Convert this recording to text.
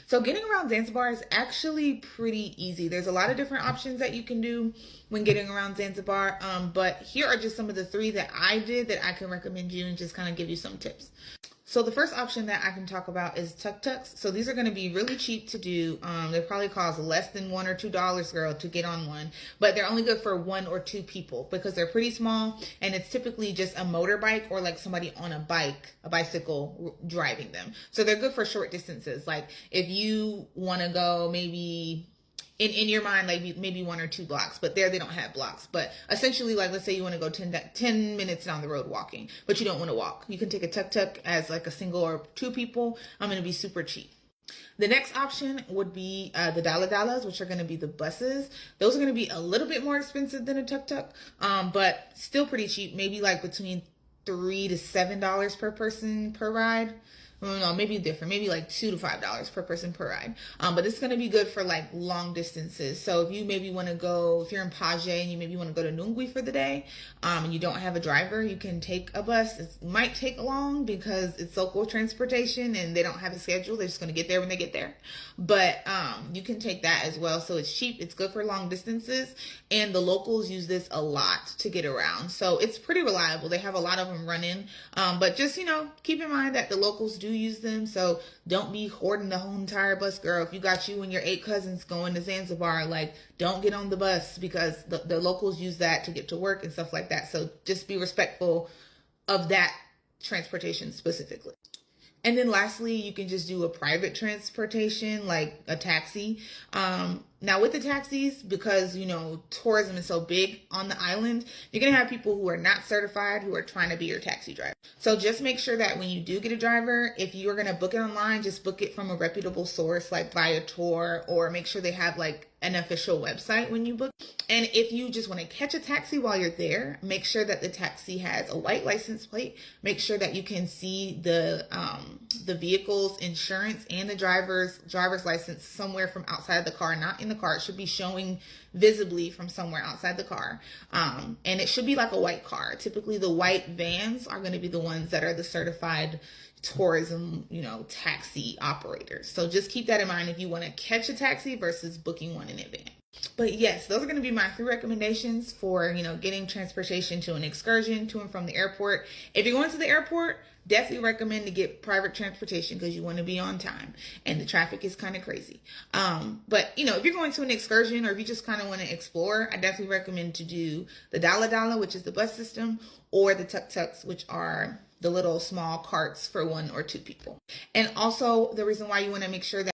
So getting around Zanzibar is actually pretty easy. There's a lot of different options that you can do when getting around Zanzibar. But here are just some of the three that I did that I can recommend you and just kind of give you some tips. So the first option that I can talk about is tuk-tuks. So these are going to be really cheap to do. They probably cost less than $1 or $2, girl, to get on one. But they're only good for 1 or 2 people because they're pretty small. And it's typically just a motorbike or like somebody on a bicycle driving them. So they're good for short distances. Like if you want to go maybe in your mind, like maybe 1 or 2 blocks, but there they don't have blocks. But essentially, like let's say you want to go 10 minutes down the road walking, but you don't want to walk. You can take a tuk-tuk as like a single or 2 people. I'm going to be super cheap. The next option would be the dala-dalas, which are going to be the buses. Those are going to be a little bit more expensive than a tuk-tuk, but still pretty cheap. Maybe like between $3 to $7 per person per ride. No, maybe different, maybe like $2 to $5 per person per ride. But it's going to be good for like long distances. So if you maybe want to go, if you're in Paje and you maybe want to go to Nungwi for the day, and you don't have a driver, you can take a bus. It might take long because it's local transportation and they don't have a schedule. They're just going to get there when they get there. But you can take that as well. So it's cheap. It's good for long distances. And the locals use this a lot to get around. So it's pretty reliable. They have a lot of them running. But just, keep in mind that the locals do use them, so don't be hoarding the whole entire bus, girl. If you got you and your 8 cousins going to Zanzibar, like don't get on the bus because the locals use that to get to work and stuff like that. So just be respectful of that transportation specifically. And then lastly, you can just do a private transportation like a taxi. Now with the taxis, because, tourism is so big on the island, you're going to have people who are not certified who are trying to be your taxi driver. So just make sure that when you do get a driver, if you are going to book it online, just book it from a reputable source like Viator, or make sure they have like an official website when you book. And if you just want to catch a taxi while you're there, make sure that the taxi has a white license plate. Make sure that you can see the vehicle's insurance and the driver's license somewhere from outside of the car, not in the car. It should be showing visibly from somewhere outside the car. And it should be like a white car. Typically the white vans are going to be the ones that are the certified tourism, taxi operators. So just keep that in mind if you want to catch a taxi versus booking one in advance. But yes, those are going to be my 3 recommendations for, getting transportation to an excursion to and from the airport. If you're going to the airport, definitely recommend to get private transportation because you want to be on time and the traffic is kind of crazy. But if you're going to an excursion or if you just kind of want to explore, I definitely recommend to do the dala-dala, which is the bus system, or the tuk-tuks, which are the little small carts for 1 or 2 people. And also the reason why you want to make sure that